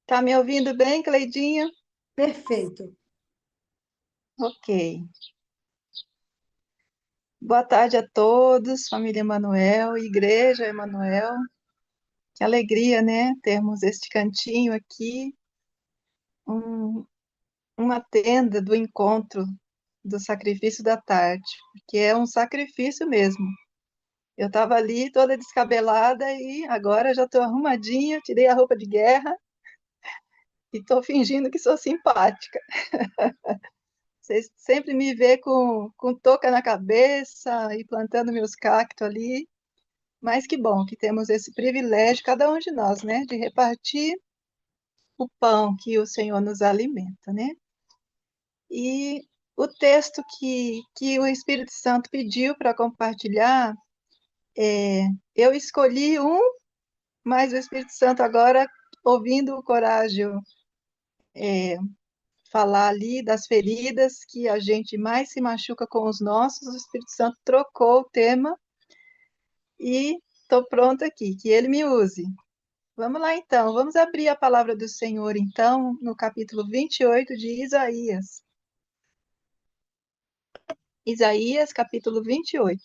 Tá me ouvindo bem, Cleidinha? Perfeito. Ok. Boa tarde a todos, família Emanuel, Igreja Emanuel. Que alegria, né? Termos este cantinho aqui, um- uma tenda do encontro do sacrifício da tarde, porque é um sacrifício mesmo. Eu estava ali toda descabelada e agora já estou arrumadinha, tirei a roupa de guerra e estou fingindo que sou simpática. Vocês sempre me vê com touca na cabeça e plantando meus cactos ali. Mas que bom que temos esse privilégio, cada um de nós, né, de repartir o pão que o Senhor nos alimenta, né? E o texto que o Espírito Santo pediu para compartilhar, eu escolhi um, mas o Espírito Santo agora, ouvindo o Coragem falar ali das feridas que a gente mais se machuca com os nossos, o Espírito Santo trocou o tema e estou pronta aqui, que ele me use. Vamos lá, então. Vamos abrir a palavra do Senhor, então, no capítulo 28 de Isaías. Isaías, capítulo 28.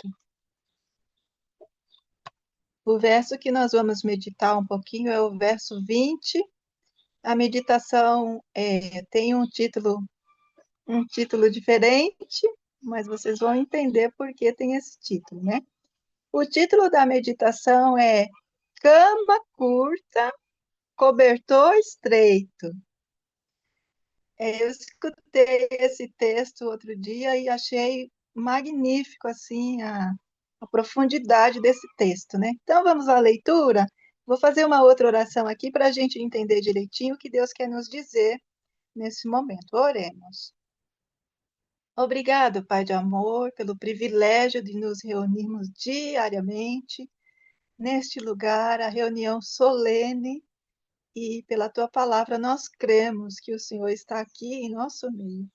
O verso que nós vamos meditar um pouquinho é o verso 20. A meditação tem um título diferente, mas vocês vão entender por que tem esse título, né? O título da meditação é Cama Curta, Cobertor Estreito. Eu escutei esse texto outro dia e achei magnífico assim a profundidade desse texto, né? Então vamos à leitura. Vou fazer uma outra oração aqui para a gente entender direitinho o que Deus quer nos dizer nesse momento. Oremos. Obrigado, Pai de amor, pelo privilégio de nos reunirmos diariamente neste lugar, a reunião solene, e pela tua palavra nós cremos que o Senhor está aqui em nosso meio.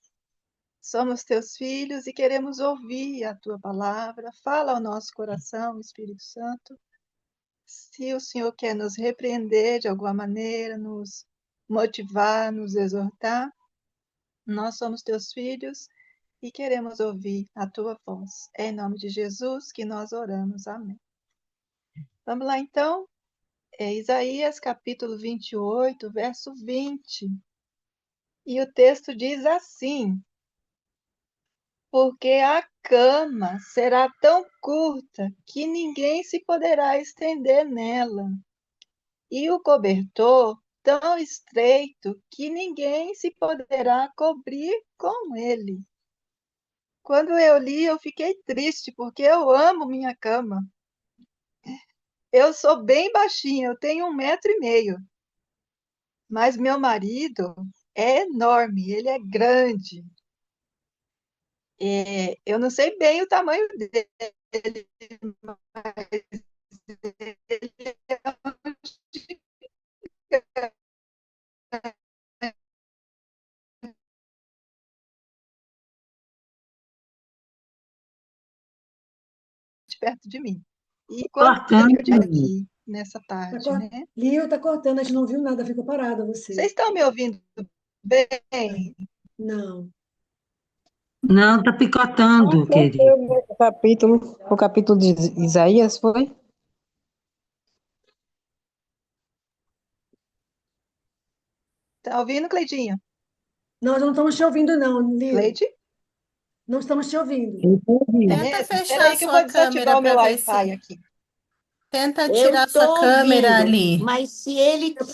Somos teus filhos e queremos ouvir a tua palavra. Fala ao nosso coração, Espírito Santo. Se o Senhor quer nos repreender de alguma maneira, nos motivar, nos exortar, nós somos teus filhos e queremos ouvir a tua voz. É em nome de Jesus que nós oramos. Amém. Vamos lá então. Isaías capítulo 28, verso 20. E o texto diz assim: porque a cama será tão curta que ninguém se poderá estender nela, e o cobertor tão estreito que ninguém se poderá cobrir com ele. Quando eu li, eu fiquei triste, porque eu amo minha cama. Eu sou bem baixinha, eu tenho 1,5 m, mas meu marido é enorme, ele é grande. Eu não sei bem o tamanho dele, mas ele perto de mim. E quando Cortando. eu estiver aqui nessa Tá tarde, cor... né? Lio, tá cortando, a gente não viu nada, ficou parada você. Vocês estão me ouvindo bem? Não. Não, tá picotando, querido. O capítulo de Isaías foi? Tá ouvindo, Cleidinha? Nós não estamos te ouvindo, não, Lio. Cleide? Não estamos te ouvindo. Eu tô ouvindo. Tenta Espera fechar a aí que eu sua vou câmera desativar o para meu ver Wi-Fi se. aqui. Tenta Eu tirar sua estou câmera ouvindo, ali. mas se ela Eu peço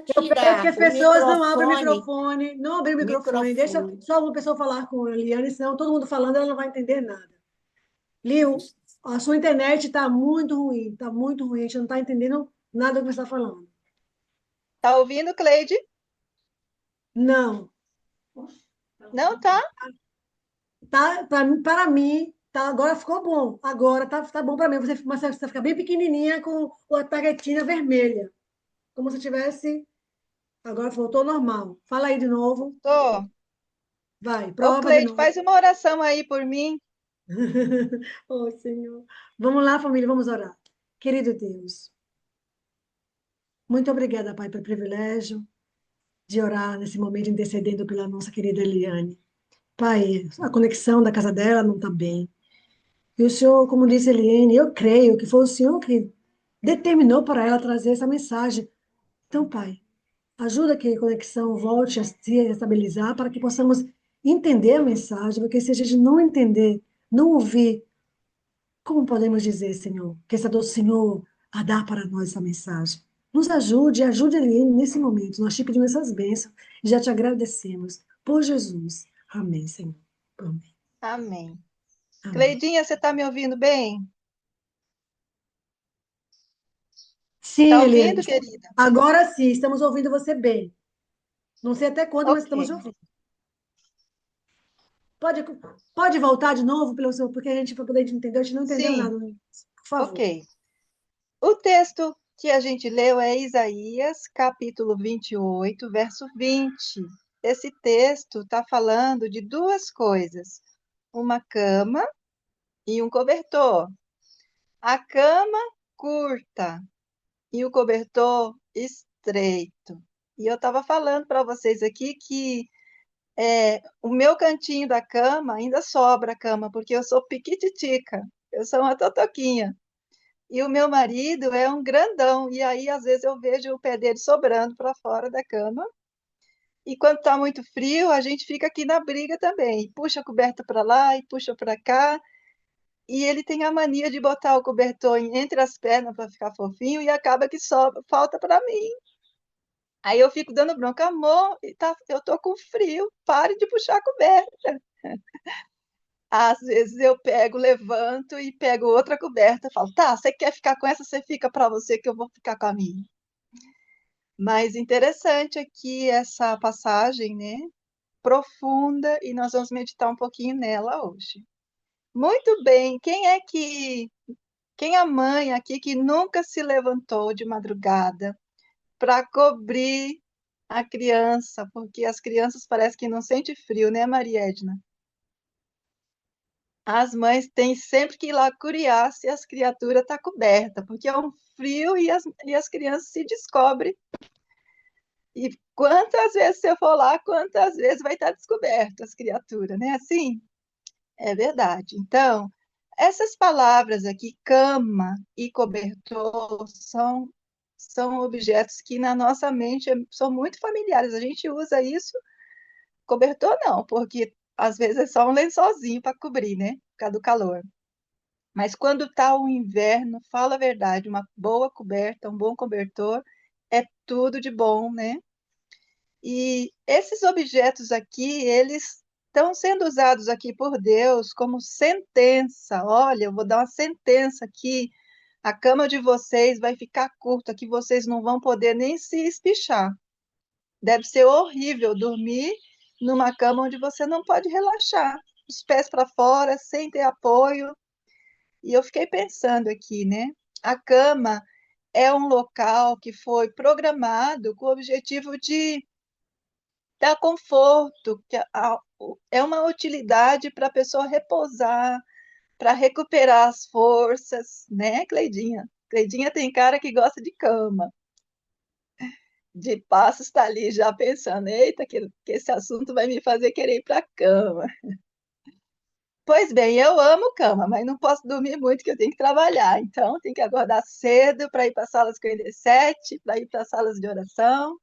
que tirar as o pessoas não abrem o microfone, microfone, não abrem o microfone, deixa microfone. só uma pessoa falar com a Eliane, senão todo mundo falando, ela não vai entender nada. Lio, a sua internet está muito ruim, a gente não está entendendo nada do que você está falando. Tá ouvindo, Cleide? Não. Não tá? Tá, para mim, tá, agora ficou bom. Agora tá bom para mim. Mas você fica bem pequenininha com a tarretinha vermelha. Como se tivesse. Agora voltou ao normal. Fala aí de novo. Tô. Vai, Ô, prova de Cleide, novo. faz uma oração aí por mim. Oh, Senhor. Vamos lá, família, vamos orar. Querido Deus, muito obrigada, Pai, pelo privilégio. de orar nesse momento, intercedendo pela nossa querida Eliane. Pai, a conexão da casa dela não está bem. E o Senhor, como disse Eliane, eu creio que foi o Senhor que determinou para ela trazer essa mensagem. Então, Pai, ajuda que a conexão volte a se estabilizar para que possamos entender a mensagem, porque se a gente não entender, não ouvir, como podemos dizer, Senhor, que essa do Senhor a dar para nós essa mensagem? Nos ajude, ajude Ele nesse momento. Nós te pedimos essas bênçãos e já te agradecemos. Por Jesus. Amém, Senhor. Amém. Amém. Amém. Cleidinha, você está me ouvindo bem? Sim, Tá Eliane. ouvindo, querida? Agora sim, estamos ouvindo você bem. Não sei até quando, mas Ok, estamos ouvindo. Pode, pode voltar de novo, pelo seu, porque a gente, para poder entender, a gente não entendeu sim, nada. Por favor. ok. O texto que a gente leu é Isaías, capítulo 28, verso 20. Esse texto está falando de duas coisas: uma cama e um cobertor. A cama curta e o cobertor estreito. E eu estava falando para vocês aqui que o meu cantinho da cama ainda sobra a cama, porque eu sou piquititica, eu sou uma totoquinha. E o meu marido é um grandão, e aí às vezes eu vejo o pé dele sobrando para fora da cama. E quando está muito frio, a gente fica aqui na briga também. Puxa a coberta para lá e puxa para cá. E ele tem a mania de botar o cobertor entre as pernas para ficar fofinho e acaba que sobra, falta para mim. Aí eu fico dando bronca, amor, eu tô com frio, pare de puxar a coberta. Às vezes eu pego, levanto e pego outra coberta, falo, tá, você quer ficar com essa, você fica para você que eu vou ficar com a minha. Mas interessante aqui essa passagem, né? Profunda, e nós vamos meditar um pouquinho nela hoje. Muito bem, quem é a mãe aqui que nunca se levantou de madrugada para cobrir a criança, porque as crianças parecem que não sentem frio, né, Maria Edna? As mães têm sempre que ir lá curiar se as criaturas estão cobertas, porque é um frio e as crianças se descobrem. E quantas vezes você for lá, quantas vezes vai estar descoberto as criaturas, né? Assim, é verdade. Então, essas palavras aqui, cama e cobertor, são objetos que na nossa mente são muito familiares. A gente usa isso, cobertor não, porque às vezes é só um lençolzinho para cobrir, né? Por causa do calor. Mas quando está o inverno, fala a verdade, uma boa coberta, um bom cobertor é tudo de bom, né? E esses objetos aqui, eles estão sendo usados aqui por Deus como sentença. Olha, eu vou dar uma sentença aqui. A cama de vocês vai ficar curta, que vocês não vão poder nem se espichar. Deve ser horrível dormir numa cama onde você não pode relaxar, os pés para fora, sem ter apoio. E eu fiquei pensando aqui, né? A cama é um local que foi programado com o objetivo de dar conforto, é uma utilidade para a pessoa repousar, para recuperar as forças, né, Cleidinha? Cleidinha tem cara que gosta de cama. De passo está ali já pensando, eita, que esse assunto vai me fazer querer ir para a cama. Pois bem, eu amo cama, mas não posso dormir muito que eu tenho que trabalhar. Então, tenho que acordar cedo para ir para as salas 57, para ir para as salas de oração,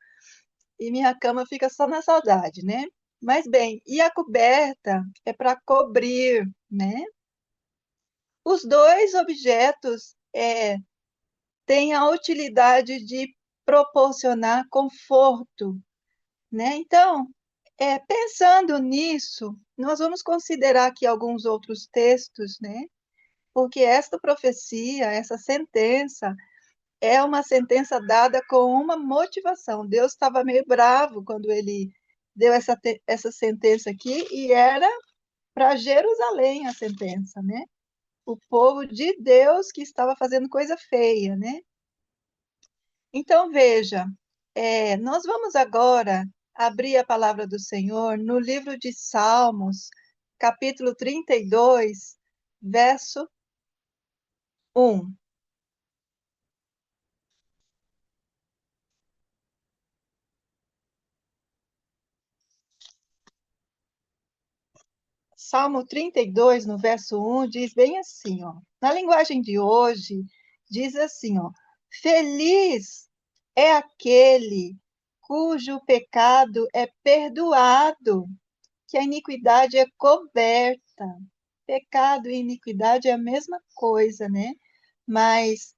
e minha cama fica só na saudade, né? Mas bem, e a coberta é para cobrir, né? Os dois objetos têm a utilidade de proporcionar conforto, né? Então, pensando nisso, nós vamos considerar aqui alguns outros textos, né? Porque esta profecia, essa sentença, é uma sentença dada com uma motivação. Deus estava meio bravo quando ele deu essa sentença aqui, e era para Jerusalém a sentença, né? O povo de Deus que estava fazendo coisa feia, né? Então, veja, nós vamos agora abrir a palavra do Senhor no livro de Salmos, capítulo 32, verso 1. Salmo 32, no verso 1, diz bem assim, ó. Na linguagem de hoje, diz assim, ó. Feliz é aquele cujo pecado é perdoado, que a iniquidade é coberta. Pecado e iniquidade é a mesma coisa, né? Mas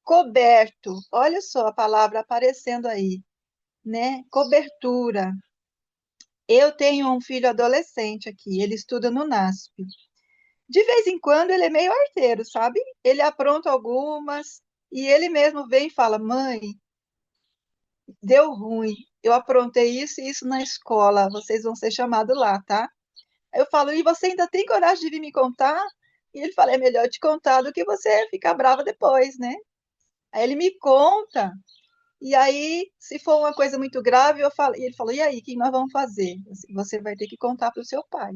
coberto, olha só a palavra aparecendo aí, né? Cobertura. Eu tenho um filho adolescente aqui, ele estuda no NASP. De vez em quando ele é meio arteiro, sabe? Ele apronta algumas e ele mesmo vem e fala: Mãe, deu ruim. Eu aprontei isso e isso na escola. Vocês vão ser chamados lá, tá? Aí eu falo: E você ainda tem coragem de vir me contar? E ele fala: É melhor te contar do que você ficar brava depois, né? Aí ele me conta. E aí, se for uma coisa muito grave, eu falo, e ele falou: E aí, o que nós vamos fazer? Você vai ter que contar para o seu pai.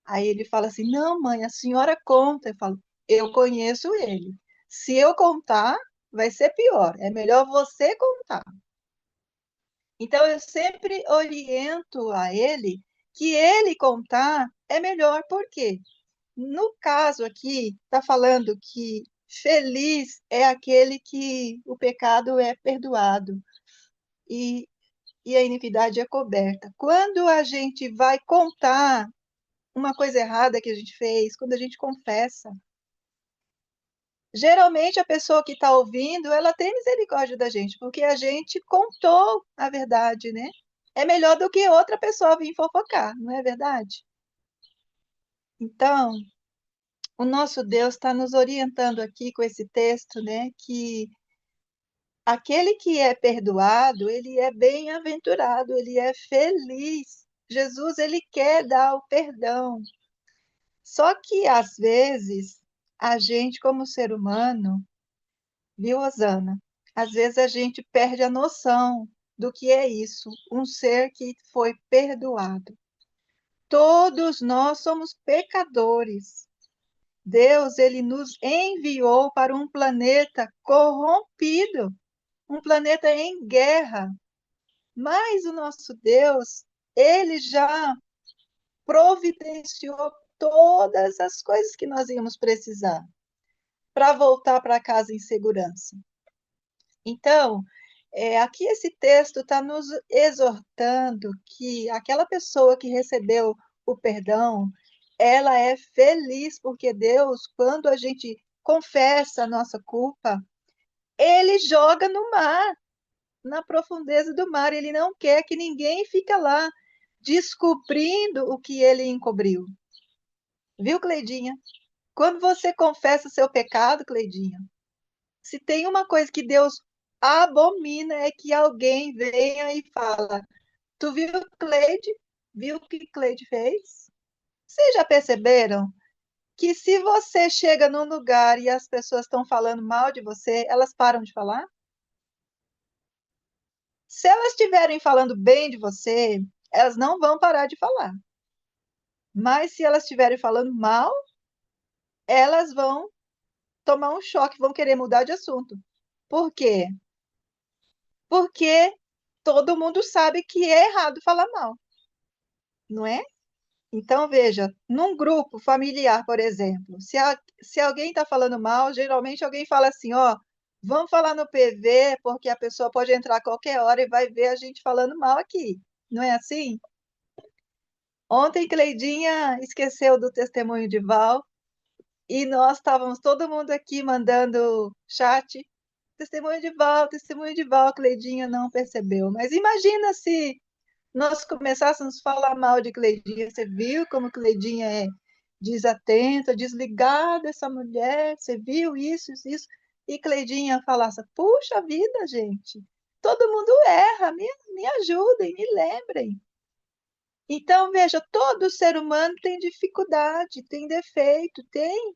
Aí ele fala assim: Não, mãe, a senhora conta. Eu falo: Eu conheço ele. Se eu contar, vai ser pior. É melhor você contar. Então eu sempre oriento a ele que ele contar é melhor. Por quê? No caso aqui, está falando que feliz é aquele que o pecado é perdoado e, e a iniquidade é coberta. Quando a gente vai contar uma coisa errada que a gente fez, quando a gente confessa, geralmente a pessoa que está ouvindo, ela tem misericórdia da gente, porque a gente contou a verdade, né? É melhor do que outra pessoa vir fofocar, não é verdade? Então, o nosso Deus está nos orientando aqui com esse texto, né? Que aquele que é perdoado, ele é bem-aventurado, ele é feliz. Jesus, ele quer dar o perdão. Só que, às vezes, a gente, como ser humano, viu, Osana? Às vezes a gente perde a noção do que é isso, um ser que foi perdoado. Todos nós somos pecadores. Deus, ele nos enviou para um planeta corrompido, um planeta em guerra. Mas o nosso Deus, ele já providenciou todas as coisas que nós íamos precisar para voltar para casa em segurança. Então, aqui esse texto está nos exortando que aquela pessoa que recebeu o perdão, ela é feliz porque Deus, quando a gente confessa a nossa culpa, ele joga no mar, na profundeza do mar. Ele não quer que ninguém fique lá descobrindo o que ele encobriu. Viu, Cleidinha? Quando você confessa o seu pecado, Cleidinha, se tem uma coisa que Deus abomina é que alguém venha e fala: Tu viu Cleide? Viu o que Cleide fez? Vocês já perceberam que se você chega num lugar e as pessoas estão falando mal de você, elas param de falar? Se elas estiverem falando bem de você, elas não vão parar de falar. Mas se elas estiverem falando mal, elas vão tomar um choque, vão querer mudar de assunto. Por quê? Porque todo mundo sabe que é errado falar mal, não é? Então, veja, num grupo familiar, por exemplo, se alguém está falando mal, geralmente alguém fala assim, ó, vamos falar no PV, porque a pessoa pode entrar a qualquer hora e vai ver a gente falando mal aqui. Não é assim? Ontem, Cleidinha esqueceu do testemunho de Val e nós estávamos todo mundo aqui mandando chat. Testemunho de Val, Cleidinha não percebeu. Mas imagina se nós começássemos a falar mal de Cleidinha. Você viu como Cleidinha é desatenta, desligada, essa mulher? Você viu isso, isso, isso? E Cleidinha falasse: Puxa vida, gente, todo mundo erra, me ajudem, me lembrem. Então, veja, todo ser humano tem dificuldade, tem defeito, tem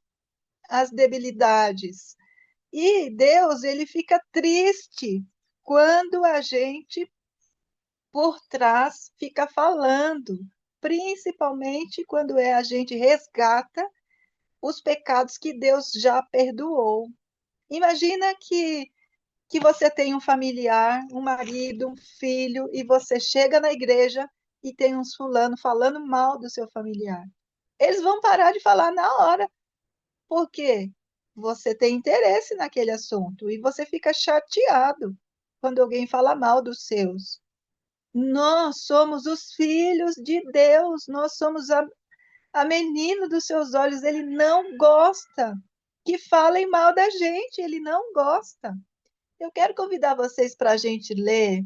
as debilidades. E Deus, ele fica triste quando a gente por trás fica falando, principalmente quando a gente resgata os pecados que Deus já perdoou. Imagina que você tem um familiar, um marido, um filho, e você chega na igreja e tem uns fulano falando mal do seu familiar. eles vão parar de falar na hora, porque você tem interesse naquele assunto e você fica chateado quando alguém fala mal dos seus. Nós somos os filhos de Deus, nós somos a menina dos seus olhos. Ele não gosta que falem mal da gente, ele não gosta. Eu quero convidar vocês para a gente ler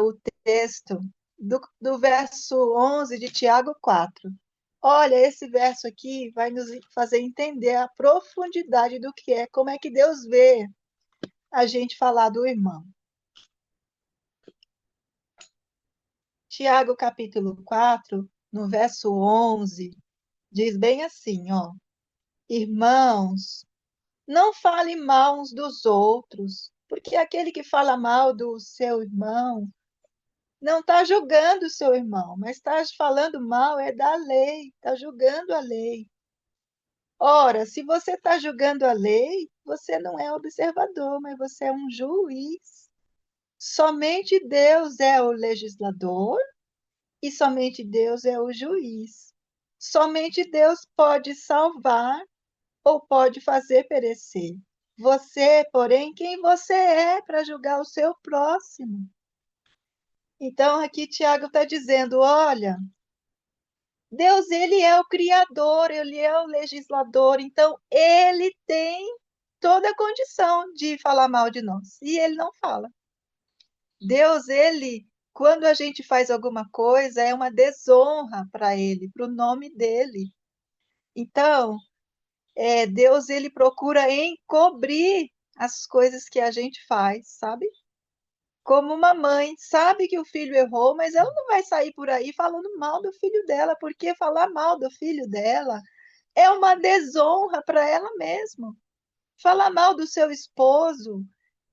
o texto do verso 11 de Tiago 4. Olha, esse verso aqui vai nos fazer entender a profundidade do que é, como é que Deus vê a gente falar do irmão. Tiago capítulo 4, no verso 11, diz bem assim, ó: Irmãos, não fale mal uns dos outros, porque aquele que fala mal do seu irmão não está julgando o seu irmão, mas está falando mal é da lei, está julgando a lei. Ora, se você está julgando a lei, você não é observador, mas você é um juiz. Somente Deus é o legislador e somente Deus é o juiz. Somente Deus pode salvar ou pode fazer perecer. Você, porém, quem você é para julgar o seu próximo? Então, aqui Tiago está dizendo, olha, Deus, ele é o criador, ele é o legislador, então ele tem toda a condição de falar mal de nós, e ele não fala. Deus, ele, quando a gente faz alguma coisa, é uma desonra para ele, para o nome dele. Então, Deus, ele procura encobrir as coisas que a gente faz, sabe? Como uma mãe sabe que o filho errou, mas ela não vai sair por aí falando mal do filho dela, porque falar mal do filho dela é uma desonra para ela mesma. Falar mal do seu esposo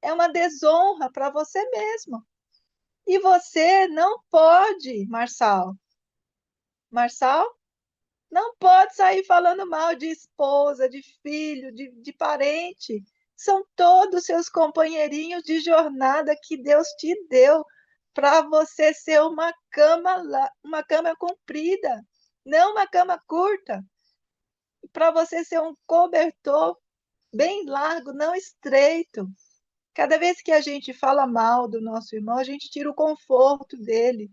é uma desonra para você mesmo. E você não pode, Marçal, não pode sair falando mal de esposa, de filho, de parente. São todos seus companheirinhos de jornada que Deus te deu para você ser uma cama comprida, não uma cama curta, para você ser um cobertor bem largo, não estreito. Cada vez que a gente fala mal do nosso irmão, a gente tira o conforto dele.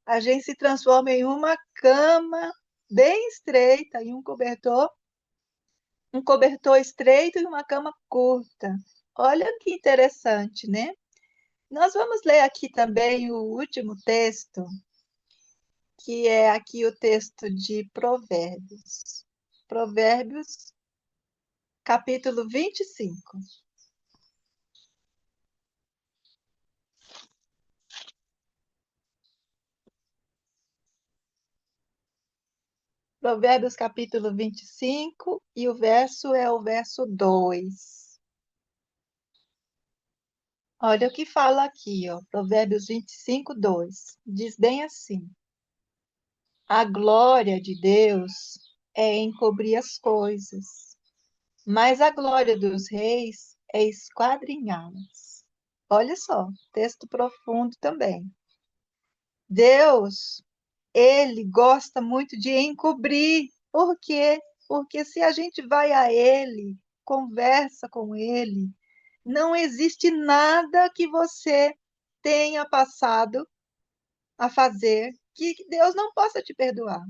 A gente se transforma em uma cama bem estreita, em um cobertor estreito e uma cama curta. Olha que interessante, né? Nós vamos ler aqui também o último texto, que é aqui o texto de Provérbios. Provérbios, capítulo 25. Provérbios capítulo 25, e o verso é o verso 2. Olha o que fala aqui, ó, Provérbios 25, 2. Diz bem assim: A glória de Deus é encobrir as coisas, mas a glória dos reis é esquadrinhá-las. Olha só, texto profundo também. Deus, ele gosta muito de encobrir. Por quê? Porque se a gente vai a ele, conversa com ele, não existe nada que você tenha passado a fazer que Deus não possa te perdoar.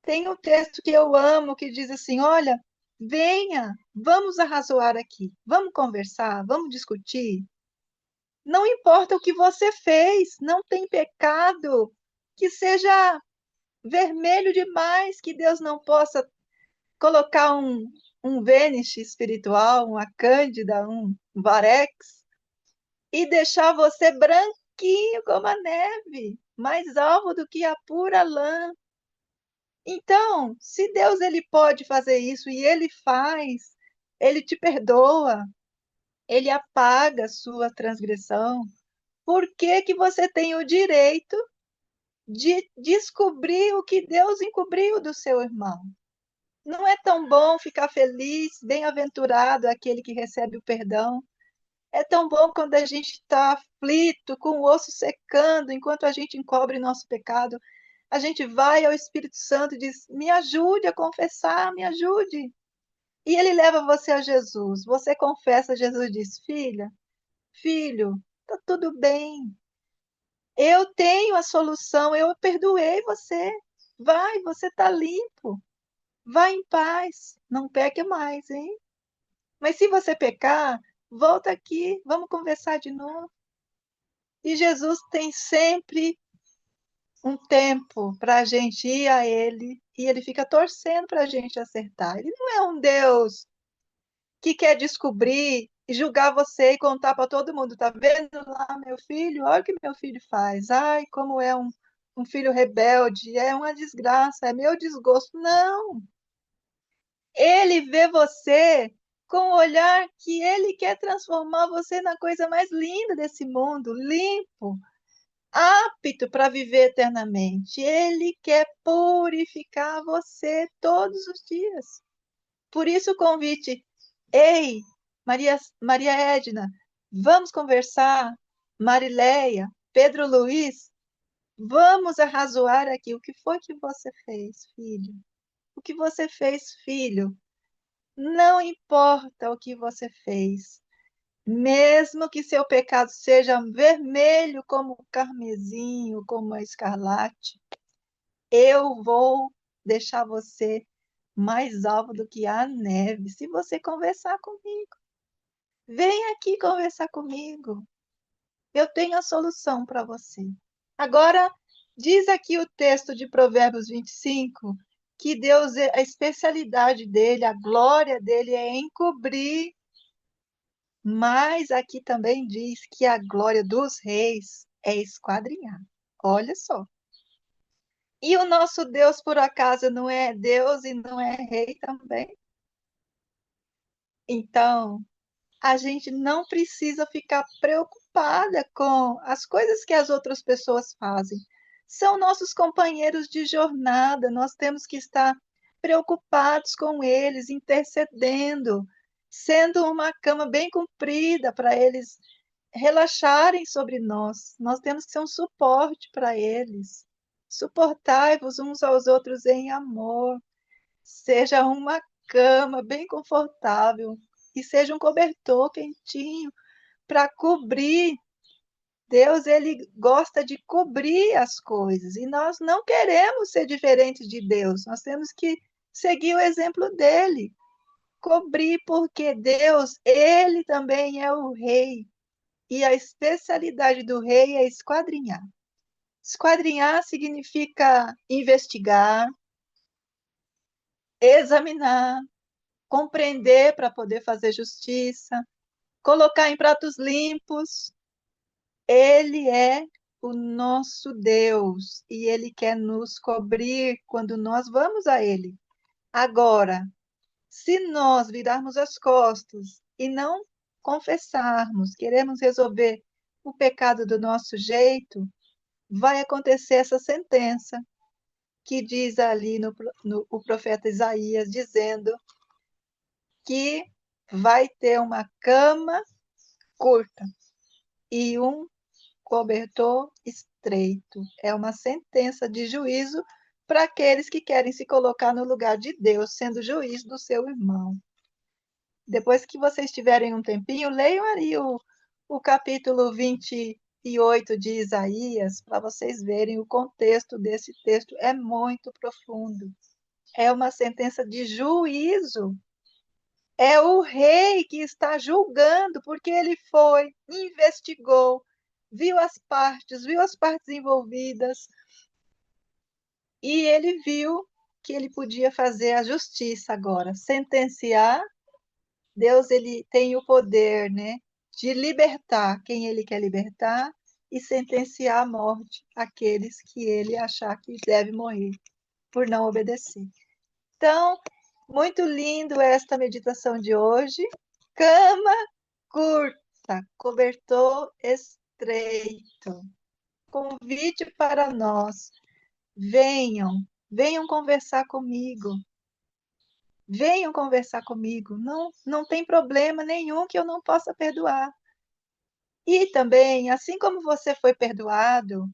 Tem um texto que eu amo que diz assim: olha, venha, vamos arrazoar aqui, vamos conversar, vamos discutir. Não importa o que você fez, não tem pecado que seja vermelho demais, que Deus não possa colocar um Vênus espiritual, uma Cândida, um Varex, e deixar você branquinho como a neve, mais alvo do que a pura lã. Então, se Deus ele pode fazer isso e ele faz, ele te perdoa, ele apaga a sua transgressão, por que que você tem o direito de descobrir o que Deus encobriu do seu irmão? Não é tão bom ficar feliz, bem-aventurado aquele que recebe o perdão? É tão bom quando a gente está aflito, com o osso secando, enquanto a gente encobre nosso pecado. A gente vai ao Espírito Santo e diz: me ajude a confessar, me ajude. E ele leva você a Jesus. Você confessa, Jesus diz: filha, filho, tá tudo bem. Eu tenho a solução, eu perdoei você. Vai, você está limpo. Vai em paz. Não peque mais, hein? Mas se você pecar, volta aqui, vamos conversar de novo. E Jesus tem sempre um tempo para a gente ir a Ele e Ele fica torcendo para a gente acertar. Ele não é um Deus que quer descobrir e julgar você e contar para todo mundo. Tá vendo lá meu filho? Olha o que meu filho faz. Ai, como é um filho rebelde. É uma desgraça, é meu desgosto. Não. Ele vê você com o olhar que ele quer transformar você na coisa mais linda desse mundo, limpo, apto para viver eternamente. Ele quer purificar você todos os dias. Por isso o convite: ei, Maria Edna, vamos conversar. Marileia, Pedro Luiz, vamos arrazoar aqui. O que foi que você fez, filho? O que você fez, filho? Não importa o que você fez, mesmo que seu pecado seja vermelho como o carmesim, como a escarlate, eu vou deixar você mais alvo do que a neve, se você conversar comigo. Vem aqui conversar comigo. Eu tenho a solução para você. Agora, diz aqui o texto de Provérbios 25, que Deus, a especialidade dele, a glória dele é encobrir, mas aqui também diz que a glória dos reis é esquadrinhar. Olha só. E o nosso Deus, por acaso, não é Deus e não é rei também? Então, a gente não precisa ficar preocupada com as coisas que as outras pessoas fazem. São nossos companheiros de jornada, nós temos que estar preocupados com eles, intercedendo, sendo uma cama bem comprida para eles relaxarem sobre nós. Nós temos que ser um suporte para eles. Suportai-vos uns aos outros em amor. Seja uma cama bem confortável e seja um cobertor quentinho para cobrir. Deus, ele gosta de cobrir as coisas e nós não queremos ser diferentes de Deus. Nós temos que seguir o exemplo dele, cobrir, porque Deus, ele também é o rei. E a especialidade do rei é esquadrinhar. Esquadrinhar significa investigar, examinar, compreender para poder fazer justiça, colocar em pratos limpos. Ele é o nosso Deus e ele quer nos cobrir quando nós vamos a ele. Agora, se nós virarmos as costas e não confessarmos, queremos resolver o pecado do nosso jeito, vai acontecer essa sentença que diz ali o profeta Isaías, dizendo que vai ter uma cama curta e um cobertor estreito. É uma sentença de juízo para aqueles que querem se colocar no lugar de Deus, sendo juiz do seu irmão. Depois que vocês tiverem um tempinho, leiam ali o capítulo 28 de Isaías, para vocês verem o contexto desse texto. É muito profundo. É uma sentença de juízo. É o rei que está julgando, porque ele foi, investigou, viu as partes envolvidas, e ele viu que ele podia fazer a justiça agora, sentenciar. Deus, ele tem o poder, né, de libertar quem ele quer libertar e sentenciar à morte aqueles que ele achar que deve morrer por não obedecer. Então, muito lindo esta meditação de hoje. Cama curta, cobertor estreito. Convite para nós. Venham, venham conversar comigo. Venham conversar comigo. Não, não tem problema nenhum que eu não possa perdoar. E também, assim como você foi perdoado,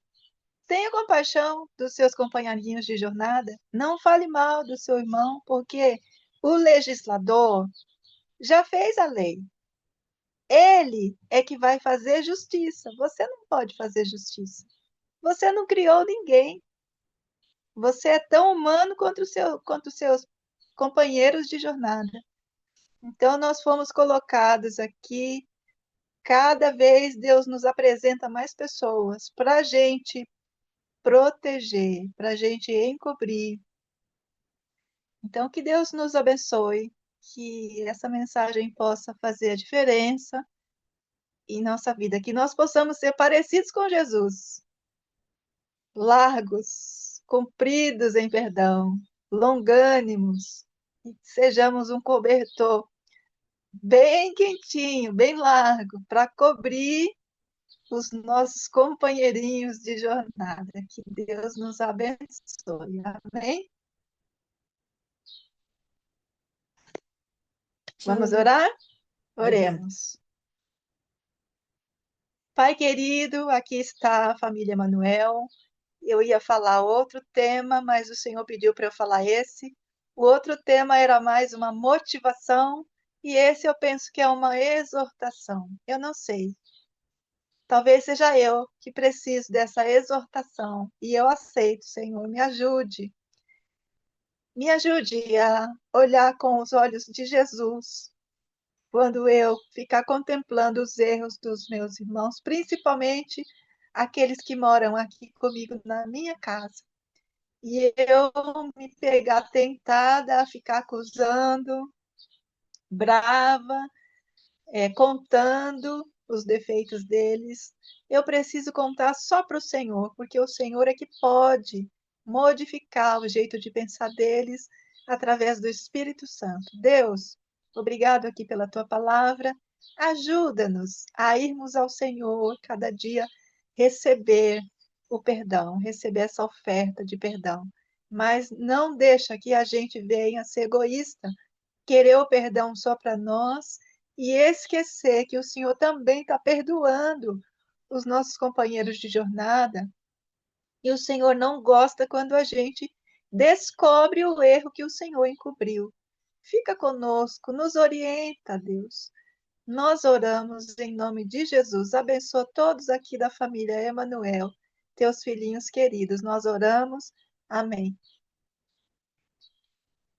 Tenha compaixão dos seus companheirinhos de jornada. Não fale mal do seu irmão, porque o legislador já fez a lei. Ele é que vai fazer justiça. Você não pode fazer justiça. Você não criou ninguém. Você é tão humano quanto os seus companheiros de jornada. Então, nós fomos colocados aqui. Cada vez Deus nos apresenta mais pessoas para a gente proteger, para a gente encobrir. Então, que Deus nos abençoe, que essa mensagem possa fazer a diferença em nossa vida, que nós possamos ser parecidos com Jesus, largos, compridos em perdão, longânimos, e sejamos um cobertor bem quentinho, bem largo, para cobrir os nossos companheirinhos de jornada. Que Deus nos abençoe. Amém? Vamos orar? Oremos. Pai querido, aqui está a família Manuel. Eu ia falar outro tema, mas o Senhor pediu para eu falar esse. O outro tema era mais uma motivação, e esse eu penso que é uma exortação. Eu não sei. Talvez seja eu que preciso dessa exortação, e eu aceito, Senhor, me ajude. Me ajude a olhar com os olhos de Jesus, quando eu ficar contemplando os erros dos meus irmãos, principalmente aqueles que moram aqui comigo na minha casa. E eu me pegar tentada a ficar acusando, brava, contando os defeitos deles. Eu preciso contar só para o Senhor, porque o Senhor é que pode modificar o jeito de pensar deles através do Espírito Santo. Deus, obrigado aqui pela tua palavra. Ajuda-nos a irmos ao Senhor cada dia receber o perdão, receber essa oferta de perdão. Mas não deixa que a gente venha ser egoísta, querer o perdão só para nós e esquecer que o Senhor também está perdoando os nossos companheiros de jornada. E o Senhor não gosta quando a gente descobre o erro que o Senhor encobriu. Fica conosco, nos orienta, Deus. Nós oramos em nome de Jesus. Abençoa todos aqui da família Emanuel, teus filhinhos queridos. Nós oramos. Amém.